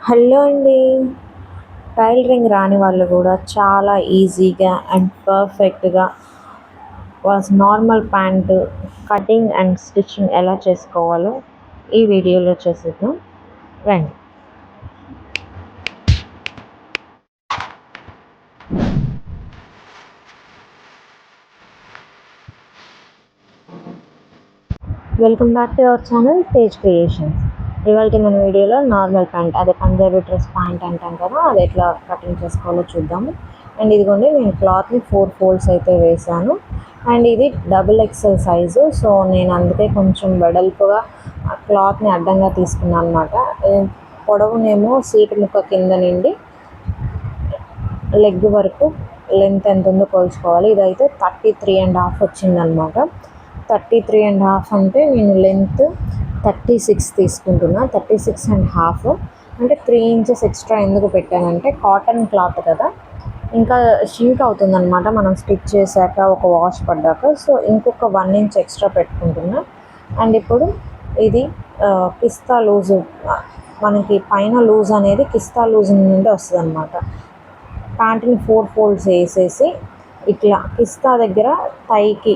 Hello అండి. Tailoring రాని వాళ్ళు కూడా చాలా ఈజీగా అండ్ పర్ఫెక్ట్గా normal pant cutting and stitching ఎలా చేసుకోవాలో ఈ వీడియోలో చేసేద్దాం రండి. Welcome back to our channel Tej creations. ఇవాళ మన వీడియోలో నార్మల్ ప్యాంట్, అదే పంజాబీ డ్రెస్ ప్యాంట్ అంటాం కదా, అది ఎట్లా కటింగ్ చేసుకోవాలో చూద్దాము. అండ్ ఇదిగోండి, నేను క్లాత్ని 4 ఫోల్డ్స్ అయితే వేసాను. అండ్ ఇది డబుల్ ఎక్సెల్ సైజు, సో నేను అందుకే కొంచెం వెడల్పుగా క్లాత్ని అడ్డంగా తీసుకున్నాను అనమాట. పొడవునేమో సీటు ముక్క కింద నుండి లెగ్ వరకు లెంత్ ఎంత ఉందో కొలుచుకోవాలి. ఇదైతే 33.5 వచ్చిందనమాట. 33.5 అంటే నేను లెంత్ 36 తీసుకుంటున్నా. 36.5 అంటే 3 ఇంచెస్ ఎక్స్ట్రా ఎందుకు పెట్టానంటే కాటన్ క్లాత్ కదా, ఇంకా షింక్ అవుతుందన్నమాట మనం స్టిచ్ చేశాక, ఒక వాష్ పడ్డాక. సో ఇంకొక 1 ఇంచ్ ఎక్స్ట్రా పెట్టుకుంటున్నా. అండ్ ఇప్పుడు ఇది కిస్తా లూజు, మనకి పైన లూజ్ అనేది కిస్తా లూజ్ నుండి వస్తుంది అనమాట. ప్యాంట్ని 4 ఫోల్డ్స్ వేసేసి ఇట్లా కిస్తా దగ్గర థైకి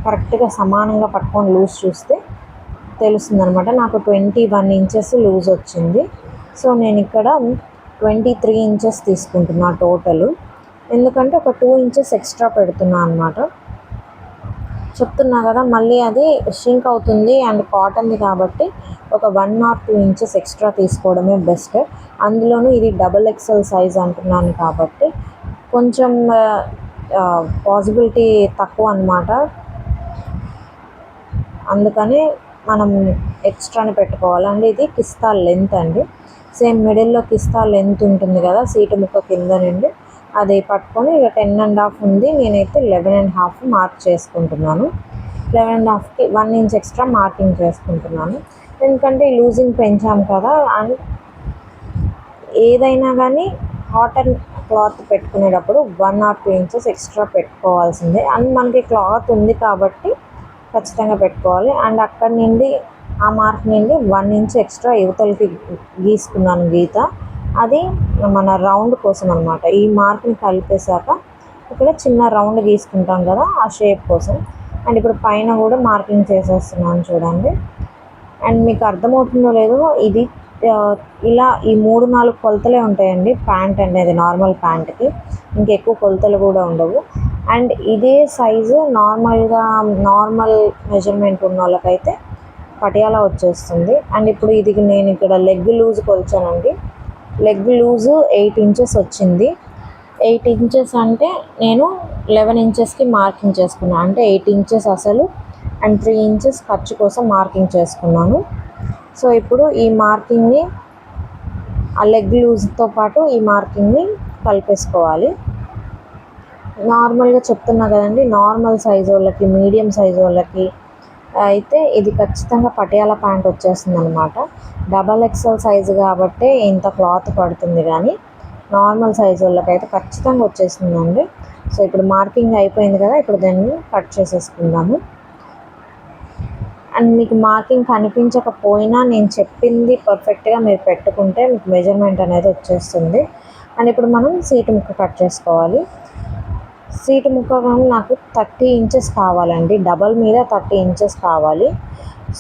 కరెక్ట్గా సమానంగా పట్టుకొని లూజ్ చూస్తే తెలుస్తుంది అనమాట. నాకు 21 ఇంచెస్ లూజ్ వచ్చింది. సో నేను ఇక్కడ 23 ఇంచెస్ తీసుకుంటున్నా టోటల్, ఎందుకంటే ఒక 2 ఇంచెస్ ఎక్స్ట్రా పెడుతున్నా అనమాట. చెప్తున్నా కదా, మళ్ళీ అది షింక్ అవుతుంది అండ్ కాటన్ది కాబట్టి ఒక 1 or 2 ఇంచెస్ ఎక్స్ట్రా తీసుకోవడమే బెస్ట్. అందులోనూ ఇది డబుల్ ఎక్సెల్ సైజ్ అంటున్నాను కాబట్టి కొంచెం పాసిబిలిటీ తక్కువ అనమాట. అందుకని మనం ఎక్స్ట్రాని పెట్టుకోవాలండి. ఇది కిస్తా లెంత్ అండి. సేమ్ మిడిల్లో కిస్తా లెంత్ ఉంటుంది కదా సీటు ముక్క కింద నుండి, అది పట్టుకొని ఇక 10.5 ఉంది. నేనైతే 11.5 మార్క్ చేసుకుంటున్నాను. 11.5కి 1 ఇంచ్ ఎక్స్ట్రా మార్కింగ్ చేసుకుంటున్నాను. ఎందుకంటే ఈ లూజింగ్ పెంచాం కదా. అండ్ ఏదైనా కానీ కాటన్ క్లాత్ పెట్టుకునేటప్పుడు 1 or 2 ఇంచెస్ ఎక్స్ట్రా పెట్టుకోవాల్సిందే. అండ్ మనకి క్లాత్ ఉంది కాబట్టి ఖచ్చితంగా పెట్టుకోవాలి. అండ్ అక్కడి నుండి ఆ మార్క్ నుండి 1 ఇంచ్ ఎక్స్ట్రా యువతలకి గీసుకున్నాను గీత. అది మన రౌండ్ కోసం అనమాట. ఈ మార్క్ని కలిపేశాక ఇక్కడ చిన్న రౌండ్ గీసుకుంటాం కదా, ఆ షేప్ కోసం. అండ్ ఇప్పుడు పైన కూడా మార్కింగ్ చేసేస్తున్నాను చూడండి. అండ్ మీకు అర్థమవుతుందో లేదో, ఇది ఇలా ఈ 3-4 కొలతలే ఉంటాయండి ప్యాంట్ అనేది, నార్మల్ ప్యాంట్కి. ఇంకెక్కువ కొలతలు కూడా ఉండవు. అండ్ ఇదే సైజు నార్మల్ మెజర్మెంట్ ఉన్న వాళ్ళకైతే పటియాలా వచ్చేస్తుంది. అండ్ ఇప్పుడు ఇది నేను ఇక్కడ లెగ్ లూజ్ కొలిచానండి. లెగ్ లూజు 8 ఇంచెస్ వచ్చింది. 8 ఇంచెస్ అంటే నేను 11 ఇంచెస్కి మార్కింగ్ చేసుకున్నాను. అంటే 8 ఇంచెస్ అసలు అండ్ 3 ఇంచెస్ ఖర్చు కోసం మార్కింగ్ చేసుకున్నాను. సో ఇప్పుడు ఈ మార్కింగ్ని ఆ లెగ్ లూజ్తో పాటు ఈ మార్కింగ్ని కలిపేసుకోవాలి. నార్మల్గా చెప్తున్నా కదండి, నార్మల్ సైజు వాళ్ళకి, మీడియం సైజు వాళ్ళకి అయితే ఇది ఖచ్చితంగా పటియాలా ప్యాంట్ వచ్చేస్తుంది అనమాట. డబల్ ఎక్సెల్ సైజు కాబట్టి ఇంత క్లాత్ పడుతుంది, కానీ నార్మల్ సైజు వాళ్ళకైతే ఖచ్చితంగా వచ్చేస్తుందండి. సో ఇప్పుడు మార్కింగ్ అయిపోయింది కదా, ఇప్పుడు దాన్ని కట్ చేసేసుకుందాము. అండ్ మీకు మార్కింగ్ కనిపించకపోయినా నేను చెప్పింది పర్ఫెక్ట్గా మీరు పెట్టుకుంటే మీకు మెజర్మెంట్ అనేది వచ్చేస్తుంది. అండ్ ఇప్పుడు మనం సీటు ముక్క కట్ చేసుకోవాలి. సీటు ముక్క కానీ నాకు 30 ఇంచెస్ కావాలండి. డబల్ మీద 30 ఇంచెస్ కావాలి.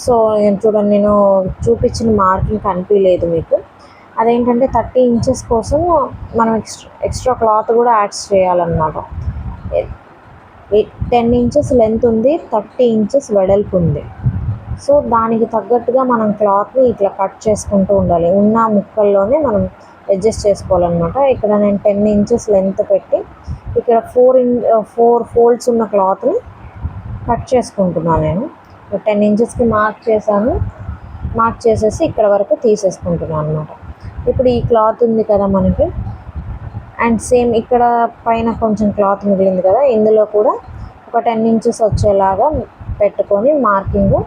సో చూడండి, నేను చూపించిన మార్కింగ్ కనిపించలేదు మీకు. అదేంటంటే 30 ఇంచెస్ కోసం మనం ఎక్స్ట్రా క్లాత్ కూడా యాడ్స్ చేయాలన్నమాట. 10 ఇంచెస్ లెంత్ ఉంది, 30 ఇంచెస్ వెడల్పు ఉంది. సో దానికి తగ్గట్టుగా మనం క్లాత్ని ఇట్లా కట్ చేసుకుంటూ ఉండాలి. ఉన్న ముక్కల్లోనే మనం అడ్జస్ట్ చేసుకోవాలన్నమాట. ఇక్కడ నేను 10 ఇంచెస్ లెంత్ పెట్టి ఇక్కడ 4 ఫోల్డ్స్ ఉన్న క్లాత్ని కట్ చేసుకుంటున్నాను. నేను 10 ఇంచెస్కి మార్క్ చేశాను. మార్క్ చేసేసి ఇక్కడ వరకు తీసేసుకుంటున్నాను అనమాట. ఇప్పుడు ఈ క్లాత్ ఉంది కదా మనకి, అండ్ సేమ్ ఇక్కడ పైన కొంచెం క్లాత్ మిగిలింది కదా, ఇందులో కూడా ఒక 10 ఇంచెస్ వచ్చేలాగా పెట్టుకొని మార్కింగ్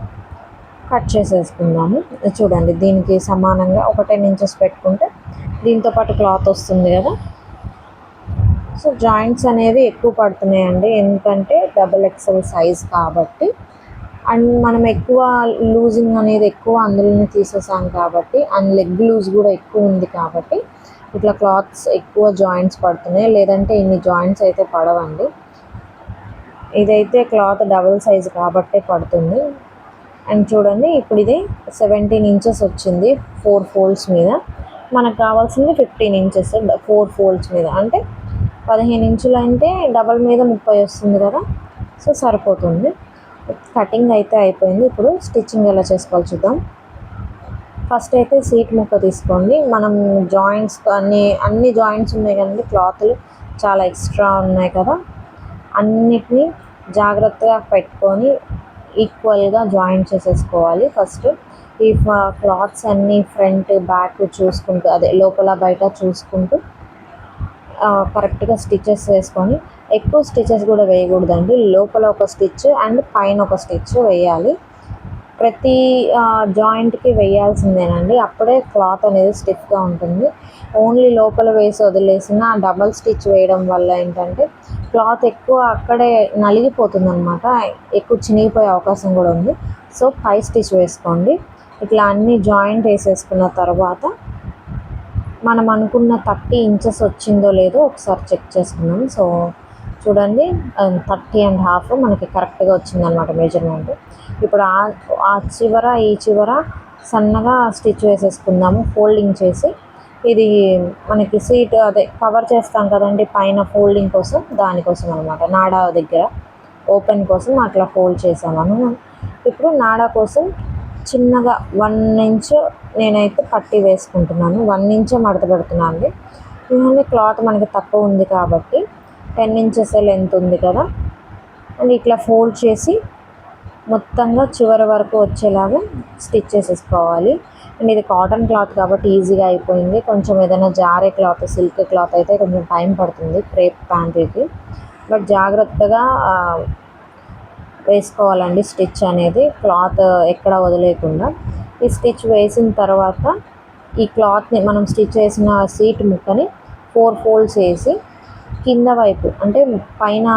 కట్ చేసేసుకుందాము. చూడండి, దీనికి సమానంగా ఒక 10 ఇంచెస్ పెట్టుకుంటే దీంతో పాటు క్లాత్ వస్తుంది కదా. సో జాయింట్స్ అనేవి ఎక్కువ పడుతున్నాయండి, ఎందుకంటే డబుల్ ఎక్సెల్ సైజ్ కాబట్టి. అండ్ మనం ఎక్కువ లూజింగ్ అనేది ఎక్కువ అందులోనే తీసేసాం కాబట్టి, అండ్ లెగ్ లూజ్ కూడా ఎక్కువ ఉంది కాబట్టి ఇట్లా క్లాత్స్ ఎక్కువ జాయింట్స్ పడుతున్నాయి, లేదంటే ఇన్ని జాయింట్స్ అయితే పడవండి. ఇదైతే క్లాత్ డబుల్ సైజ్ కాబట్టే పడుతుంది. అండ్ చూడండి ఇప్పుడు ఇది 17 ఇంచెస్ వచ్చింది 4 ఫోల్డ్స్ మీద. మనకు కావాల్సింది 15 ఇంచెస్ 4 ఫోల్డ్స్ మీద, అంటే 15 ఇంచులు అంటే డబల్ మీద 30 వస్తుంది కదా, సో సరిపోతుంది. కటింగ్ అయితే అయిపోయింది. ఇప్పుడు స్టిచ్చింగ్ ఎలా చేసుకోవాలి చూద్దాం. ఫస్ట్ అయితే సీట్ ముక్క తీసుకోండి. మనం జాయింట్స్ అన్ని జాయింట్స్ ఉన్నాయి కదండి, క్లాత్లు చాలా ఎక్స్ట్రా ఉన్నాయి కదా, అన్నిటినీ జాగ్రత్తగా పెట్టుకొని ఈక్వల్గా జాయింట్ చేసేసుకోవాలి. ఫస్ట్ ఈ క్లాత్స్ అన్నీ ఫ్రంట్ బ్యాక్ చూసుకుంటూ, అదే లోపల బయట చూసుకుంటూ కరెక్ట్గా స్టిచెస్ వేసుకొని, ఎక్కువ స్టిచెస్ కూడా వేయకూడదండి. లోపల ఒక స్టిచ్ అండ్ పైన ఒక స్టిచ్ వేయాలి. ప్రతి జాయింట్కి వేయాల్సిందేనండి, అప్పుడే క్లాత్ అనేది స్టిఫ్గా ఉంటుంది. ఓన్లీ లోపల వేసి వదిలేసిన డబల్ స్టిచ్ వేయడం వల్ల ఏంటంటే క్లాత్ ఎక్కువ అక్కడే నలిగిపోతుంది అనమాట, ఎక్కువ చినిగిపోయే అవకాశం కూడా ఉంది. సో పై స్టిచ్ వేసుకోండి. ఇట్లా అన్ని జాయింట్ వేసేసుకున్న తర్వాత మనం అనుకున్న 30 ఇంచెస్ వచ్చిందో లేదో ఒకసారి చెక్ చేసుకున్నాం. సో చూడండి 30.5 మనకి కరెక్ట్గా వచ్చిందనమాట మెజర్మెంట్. ఇప్పుడు ఆ చివర ఈ చివర సన్నగా స్టిచ్ వేసేసుకుందాము ఫోల్డింగ్ చేసి. ఇది మనకి సీట్ అదే కవర్ చేస్తాం కదండి పైన ఫోల్డింగ్ కోసం, దానికోసం అనమాట. నాడా దగ్గర ఓపెన్ కోసం అట్లా ఫోల్డ్ చేసాము. ఇప్పుడు నాడా కోసం చిన్నగా 1 ఇంచ్ నేనైతే పట్టి వేసుకుంటున్నాను. 1 ఇంచే మడత పెడుతున్నాను అండి, ఎందుకంటే క్లాత్ మనకి తక్కువ ఉంది కాబట్టి 10 ఇంచెస్ లెంత్ ఉంది కదా. అండ్ ఇట్లా ఫోల్డ్ చేసి మొత్తంగా చివరి వరకు వచ్చేలాగా స్టిచ్ చేసేసుకోవాలి. అండ్ ఇది కాటన్ క్లాత్ కాబట్టి ఈజీగా అయిపోయింది. కొంచెం ఏదైనా జారే క్లాత్, సిల్క్ క్లాత్ అయితే కొంచెం టైం పడుతుంది క్రేప్ ప్యాంట్కి, బట్ జాగ్రత్తగా వేసుకోవాలండి స్టిచ్ అనేది, క్లాత్ ఎక్కడ వదిలేకుండా. ఈ స్టిచ్ వేసిన తర్వాత ఈ క్లాత్ని మనం స్టిచ్ చేసిన సీట్ ముక్కని 4 ఫోల్డ్స్ వేసి కింద వైపు, అంటే పైన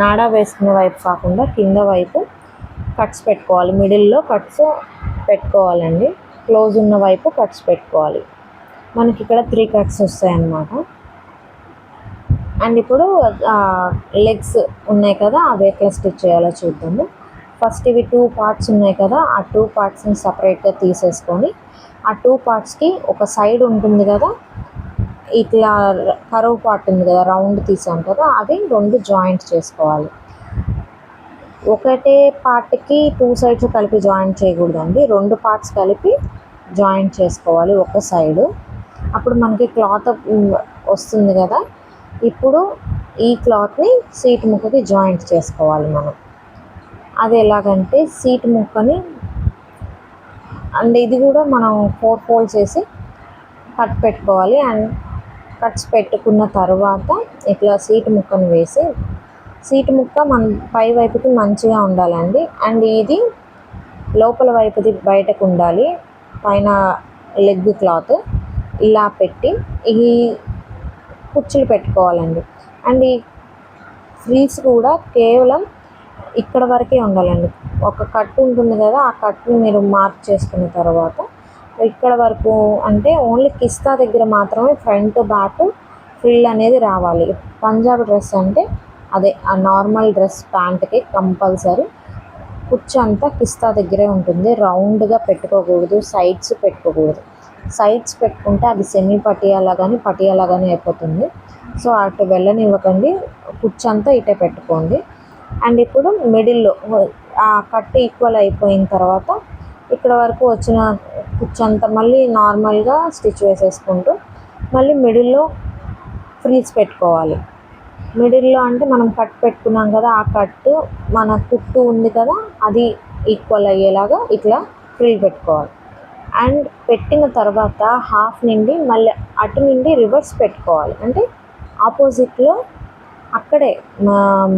నాడా వేసుకునే వైపు కాకుండా కింద వైపు కట్స్ పెట్టుకోవాలి. మిడిల్లో కట్స్ పెట్టుకోవాలండి, క్లోజ్ ఉన్న వైపు కట్స్ పెట్టుకోవాలి. మనకి ఇక్కడ 3 కట్స్ వస్తాయన్నమాట. అండ్ ఇప్పుడు లెగ్స్ ఉన్నాయి కదా, అవి ఎట్లా స్టిచ్ చేయాలో చూద్దాము. ఫస్ట్ ఇవి 2 పార్ట్స్ ఉన్నాయి కదా, ఆ 2 పార్ట్స్ని సపరేట్గా తీసేసుకొని ఆ 2 పార్ట్స్కి ఒక సైడ్ ఉంటుంది కదా, ఇట్లా కర్వ్ పార్ట్ ఉంది కదా, రౌండ్ తీసాం కదా, అవి 2 జాయింట్ చేసుకోవాలి. ఒకటే పార్ట్కి 2 సైడ్స్ కలిపి జాయింట్ చేయకూడదండి, 2 పార్ట్స్ కలిపి జాయింట్ చేసుకోవాలి ఒక సైడు. అప్పుడు మనకి క్లాత్ వస్తుంది కదా. ఇప్పుడు ఈ క్లాత్ని సీట్ ముక్కకి జాయింట్ చేసుకోవాలి మనం. అది ఎలాగంటే సీట్ ముక్కని, అండ్ ఇది కూడా మనం 4 ఫోల్డ్స్ వేసి కట్ పెట్టుకోవాలి. అండ్ కట్స్ పెట్టుకున్న తర్వాత ఇట్లా సీట్ ముక్కను వేసి, సీట్ ముక్క మన పై వైపుకి మంచిగా ఉండాలండి. అండ్ ఇది లోపల వైపుది బయటకు ఉండాలి. పైన లెగ్ క్లాత్ ఇలా పెట్టి ఈ కుచ్చులు పెట్టుకోవాలండి. అండ్ ఈ ఫ్రీస్ కూడా కేవలం ఇక్కడ వరకే ఉండాలండి. ఒక కట్ ఉంటుంది కదా, ఆ కట్ని మీరు మార్క్ చేసుకున్న తర్వాత ఇక్కడ వరకు, అంటే ఓన్లీ కిస్తా దగ్గర మాత్రమే ఫ్రంట్ బ్యాక్ ఫ్రిల్ అనేది రావాలి. పంజాబీ డ్రెస్ అంటే అదే ఆ నార్మల్ డ్రెస్ ప్యాంట్కి కంపల్సరీ కుచ్చు అంతా కిస్తా దగ్గరే ఉంటుంది. రౌండ్గా పెట్టుకోకూడదు, సైడ్స్ పెట్టుకోకూడదు. సైడ్స్ పెట్టుకుంటే అది సెమీ పటియాలా కానీ అయిపోతుంది. సో అటు వెళ్ళనివ్వకండి, కుచ్చు అంతా ఇటే పెట్టుకోండి. అండ్ ఇప్పుడు మిడిల్లో ఆ కట్ ఈక్వల్ అయిపోయిన తర్వాత ఇక్కడ వరకు వచ్చిన కుచ్చు అంతా మళ్ళీ నార్మల్గా స్టిచ్ వేసేసుకుంటూ మళ్ళీ మిడిల్లో ఫ్రీజ్ పెట్టుకోవాలి. మిడిల్లో అంటే మనం కట్ పెట్టుకున్నాం కదా, ఆ కట్ మన కుట్టు ఉంది కదా అది ఈక్వల్ అయ్యేలాగా ఇట్లా ఫ్రిల్ పెట్టుకోవాలి. అండ్ పెట్టిన తర్వాత హాఫ్ నుండి మళ్ళీ అటు నుండి రివర్స్ పెట్టుకోవాలి. అంటే ఆపోజిట్లో అక్కడే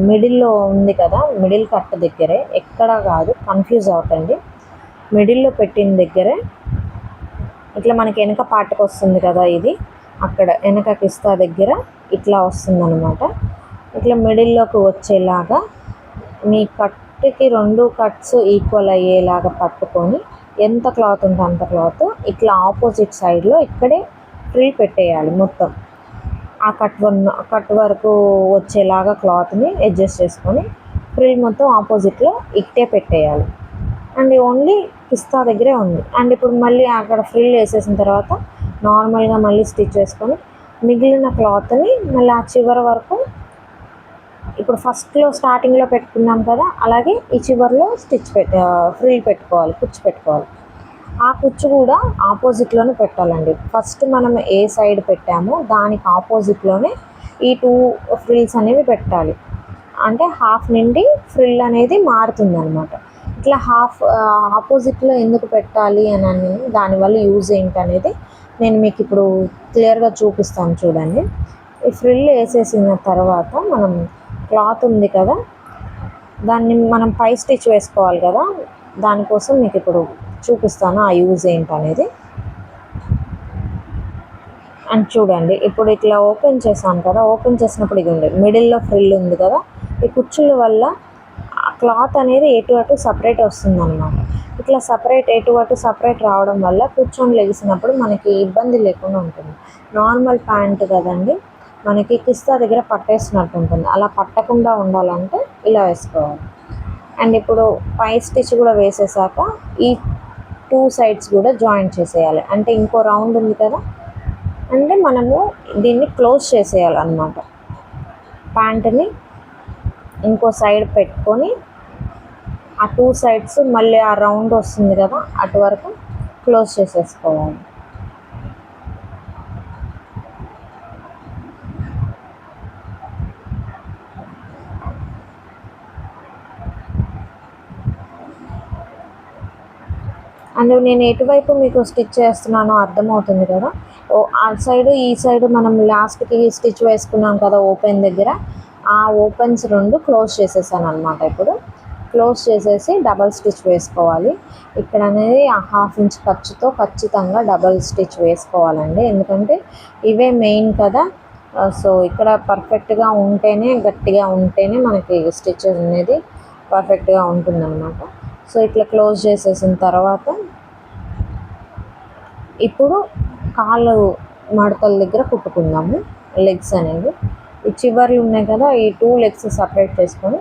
మిడిల్లో ఉంది కదా, మిడిల్ కట్ దగ్గరే, ఎక్కడ కాదు, కన్ఫ్యూజ్ అవ్వకండి. మిడిల్లో పెట్టిన దగ్గరే ఇట్లా మనకి వెనక పార్ట్కి వస్తుంది కదా, ఇది అక్కడ వెనక కిస్తా దగ్గర ఇట్లా వస్తుందన్నమాట. ఇట్లా మిడిల్లోకి వచ్చేలాగా మీ కరెక్ట్కి 2 కట్స్ ఈక్వల్ అయ్యేలాగా పట్టుకొని ఎంత క్లాత్ ఉంటే అంత క్లాత్ ఇట్లా ఆపోజిట్ సైడ్లో ఇక్కడే ఫ్రిల్ పెట్టేయాలి మొత్తం. ఆ కట్ వరకు వచ్చేలాగా క్లాత్ని అడ్జస్ట్ చేసుకొని ఫ్రిల్ మొత్తం ఆపోజిట్లో ఇట్టే పెట్టేయాలి. అండ్ ఓన్లీ పిస్తా దగ్గరే ఉంది. అండ్ ఇప్పుడు మళ్ళీ అక్కడ ఫ్రిల్ వేసేసిన తర్వాత నార్మల్గా మళ్ళీ స్టిచ్ చేసుకొని మిగిలిన క్లాత్ని మళ్ళీ ఆ చివరి వరకు ఇప్పుడు ఫస్ట్లో స్టార్టింగ్లో పెట్టుకున్నాం కదా, అలాగే ఈ చివరిలో ఫ్రిల్ పెట్టుకోవాలి, కుచ్చు పెట్టుకోవాలి. ఆ కుచ్చు కూడా ఆపోజిట్లోనే పెట్టాలండి. ఫస్ట్ మనం ఏ సైడ్ పెట్టామో దానికి ఆపోజిట్లోనే ఈ 2 ఫ్రిల్స్ అనేవి పెట్టాలి. అంటే హాఫ్ నుండి ఫ్రిల్ అనేది మారుతుందన్నమాట. ఇట్లా ఆపోజిట్లో ఎందుకు పెట్టాలి అని దానివల్ల యూజ్ ఏంటనేది నేను మీకు ఇప్పుడు క్లియర్గా చూపిస్తాను చూడండి. ఈ ఫ్రిల్ వేసేసిన తర్వాత మనం క్లాత్ ఉంది కదా, దాన్ని మనం పై స్టిచ్ వేసుకోవాలి కదా, దానికోసం మీకు ఇప్పుడు చూపిస్తాను ఆ యూజ్ ఏంటనేది. అండ్ చూడండి, ఇప్పుడు ఇట్లా ఓపెన్ చేసాం కదా, ఓపెన్ చేసినప్పుడు ఇది ఉంది మిడిల్లో ఫ్రిల్ ఉంది కదా, ఈ కుచ్చుల వల్ల ఆ క్లాత్ అనేది ఎటు అటు సపరేట్ వస్తుంది అన్నమాట. ఇట్లా ఎటు అటు సపరేట్ రావడం వల్ల కూర్చొని లెగిసినప్పుడు మనకి ఇబ్బంది లేకుండా ఉంటుంది. నార్మల్ ప్యాంట్ కదండి, మనకి కిస్తా దగ్గర పట్టేసినట్టు ఉంటుంది. అలా పట్టకుండా ఉండాలంటే ఇలా వేసుకోవాలి. అండ్ ఇప్పుడు పై స్టిచ్ కూడా వేసేసాక ఈ 2 సైడ్స్ కూడా జాయింట్ చేసేయాలి. అంటే ఇంకో రౌండ్ ఉంది కదా, అంటే మనము దీన్ని క్లోజ్ చేసేయాలన్నమాట. ప్యాంట్ని ఇంకో సైడ్ పెట్టుకొని ఆ 2 సైడ్స్ మళ్ళీ ఆ రౌండ్ వస్తుంది కదా, అటు వరకు క్లోజ్ చేసేసుకోవాలి. అండ్ నేను ఎటువైపు మీకు స్టిచ్ చేస్తున్నానో అర్థమవుతుంది కదా. ఆ సైడు ఈ సైడు మనం లాస్ట్కి స్టిచ్ వేసుకున్నాం కదా ఓపెన్ దగ్గర, ఆ ఓపెన్స్ 2 క్లోజ్ చేసేసాను అనమాట. ఇప్పుడు క్లోజ్ చేసేసి డబల్ స్టిచ్ వేసుకోవాలి. ఇక్కడ అనేది ఆ 1/2 ఇంచ్ ఖర్చుతో ఖచ్చితంగా డబల్ స్టిచ్ వేసుకోవాలండి. ఎందుకంటే ఇవే మెయిన్ కదా. సో ఇక్కడ పర్ఫెక్ట్గా ఉంటేనే, గట్టిగా ఉంటేనే మనకి స్టిచ్ అనేది పర్ఫెక్ట్గా ఉంటుందన్నమాట. సో ఇట్లా క్లోజ్ చేసేసిన తర్వాత ఇప్పుడు కాళ్ళు మడతల దగ్గర కుట్టుకుందాము. లెగ్స్ అనేవి ఈ చివర్లు ఉన్నాయి కదా, ఈ 2 లెగ్స్ సపరేట్ చేసుకొని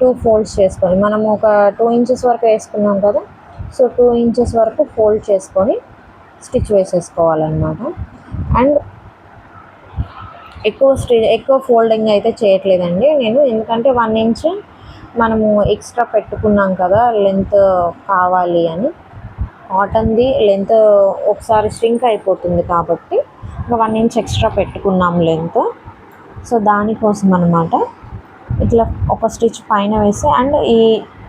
2 ఫోల్డ్స్ చేసుకొని మనం ఒక 2 ఇంచెస్ వరకు వేసుకున్నాం కదా, సో 2 ఇంచెస్ వరకు ఫోల్డ్ చేసుకొని స్టిచ్ వేసేసుకోవాలన్నమాట. అండ్ ఎక్కువ ఫోల్డింగ్ అయితే చేయట్లేదండి నేను, ఎందుకంటే 1 ఇంచ్ మనము ఎక్స్ట్రా పెట్టుకున్నాం కదా లెంత్ కావాలి అని. కాటన్ది లెంత్ ఒకసారి స్ట్రింక్ అయిపోతుంది కాబట్టి ఒక 1 ఇంచ్ ఎక్స్ట్రా పెట్టుకున్నాం లెంత్. సో దానికోసం అనమాట ఇట్లా ఒక స్టిచ్ పైన వేసి అండ్ ఈ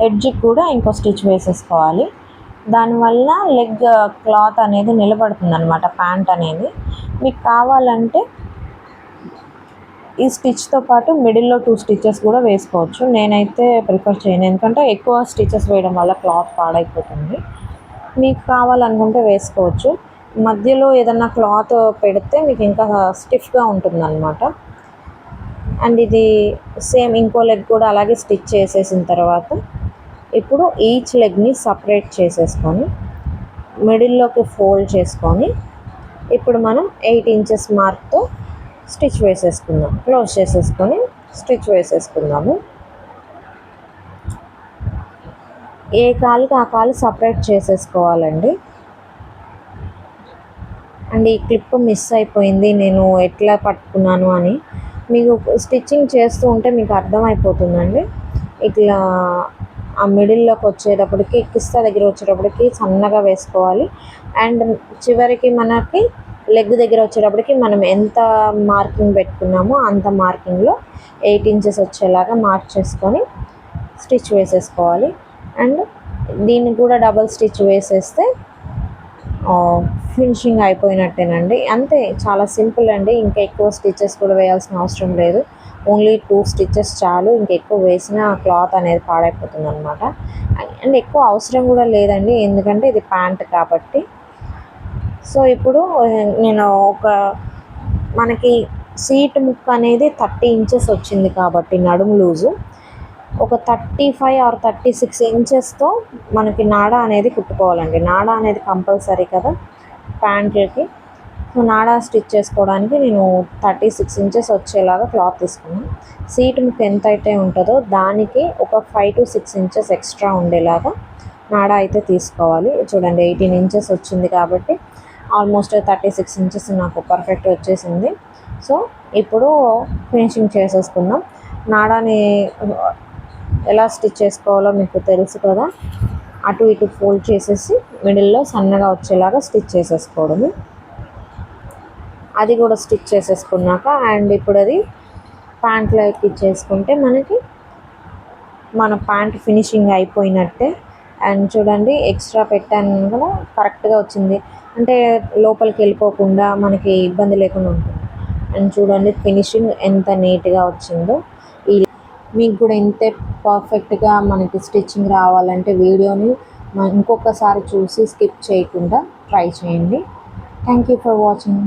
ఎడ్జ్కి కూడా ఇంకో స్టిచ్ వేసేసుకోవాలి. దానివల్ల లెగ్ క్లాత్ అనేది నిలబడుతుంది అనమాట, ప్యాంట్ అనేది. మీకు కావాలంటే ఈ స్టిచ్తో పాటు మిడిల్లో 2 స్టిచెస్ కూడా వేసుకోవచ్చు. నేనైతే ప్రిఫర్ చేయను, ఎందుకంటే ఎక్కువ స్టిచెస్ వేయడం వల్ల క్లాత్ పాడైపోతుంది. మీకు కావాలనుకుంటే వేసుకోవచ్చు. మధ్యలో ఏదన్నా క్లాత్ పెడితే మీకు ఇంకా స్టిఫ్గా ఉంటుందన్నమాట. అండ్ ఇది సేమ్ ఇంకో లెగ్ కూడా అలాగే స్టిచ్ చేసేసిన తర్వాత ఇప్పుడు ఈచ్ లెగ్ని సపరేట్ చేసేసుకొని మిడిల్లోకి ఫోల్డ్ చేసుకొని ఇప్పుడు మనం 8 ఇంచెస్ మార్క్తో స్టిచ్ వేసేసుకుందాం. క్లోజ్ చేసేసుకొని స్టిచ్ వేసేసుకుందాము. ఏ కాలుకి ఆ కాలు సపరేట్ చేసేసుకోవాలండి. అండ్ ఈ క్లిప్ మిస్ అయిపోయింది, నేను ఎట్లా పట్టుకున్నాను అని మీకు స్టిచ్చింగ్ చేస్తూ ఉంటే మీకు అర్థమైపోతుందండి. ఇట్లా ఆ మిడిల్లోకి వచ్చేటప్పటికి కిస్తా దగ్గర వచ్చేటప్పటికి సన్నగా వేసుకోవాలి. అండ్ చివరికి మనకి లెగ్ దగ్గర వచ్చేటప్పటికి మనం ఎంత మార్కింగ్ పెట్టుకున్నామో అంత మార్కింగ్లో 8 ఇంచెస్ వచ్చేలాగా మార్క్ చేసుకొని స్టిచ్ వేసేసుకోవాలి. అండ్ దీన్ని కూడా డబల్ స్టిచ్ వేసేస్తే ఫినిషింగ్ అయిపోయినట్టేనండి. అంతే, చాలా సింపుల్ అండి. ఇంకా ఎక్కువ స్టిచెస్ కూడా వేయాల్సిన అవసరం లేదు. ఓన్లీ 2 స్టిచెస్ చాలు. ఇంకెక్కువ వేసిన క్లాత్ అనేది పాడైపోతుంది అనమాట. అండ్ ఎక్కువ అవసరం కూడా లేదండి, ఎందుకంటే ఇది ప్యాంట్ కాబట్టి. సో ఇప్పుడు నేను మనకి సీట్ ముక్క అనేది 30 ఇంచెస్ వచ్చింది కాబట్టి నడుము లూజు. ఒక 35 ఆర్ 36 ఇంచెస్తో మనకి నాడా అనేది కుట్టుకోవాలండి. నాడా అనేది కంపల్సరీ కదా ప్యాంట్లకి. సో నాడా స్టిచ్ చేసుకోవడానికి నేను 36 ఇంచెస్ వచ్చేలాగా క్లాత్ తీసుకున్నాను. సీట్ మీకు ఎంత అయితే ఉంటుందో దానికి ఒక 5 to 6 ఇంచెస్ ఎక్స్ట్రా ఉండేలాగా నాడా అయితే తీసుకోవాలి. చూడండి 18 ఇంచెస్ వచ్చింది కాబట్టి ఆల్మోస్ట్ 36 ఇంచెస్ నాకు పర్ఫెక్ట్ వచ్చేసింది. సో ఇప్పుడు ఫినిషింగ్ చేసేసుకుందాం. నాడాని ఎలా స్టిచ్ చేసుకోవాలో మీకు తెలుసు కదా, అటు ఇటు ఫోల్డ్ చేసేసి మిడిల్లో సన్నగా వచ్చేలాగా స్టిచ్ చేసేసుకోవడము. అది కూడా స్టిచ్ చేసేసుకున్నాక అండ్ ఇప్పుడు అది ప్యాంట్లో ఎక్కించేసుకుంటే మనకి మన ప్యాంట్ ఫినిషింగ్ అయిపోయినట్టే. అండ్ చూడండి ఎక్స్ట్రా పెట్టాను కూడా కరెక్ట్గా వచ్చింది, అంటే లోపలికి వెళ్ళిపోకుండా మనకి ఇబ్బంది లేకుండా ఉంటుంది. అండ్ చూడండి ఫినిషింగ్ ఎంత నీట్గా వచ్చిందో. ఈ మీకు కూడా ఇంతే పర్ఫెక్ట్గా మనకి స్టిచ్చింగ్ రావాలంటే వీడియోని ఇంకొకసారి చూసి స్కిప్ చేయకుండా ట్రై చేయండి. Thank you for watching.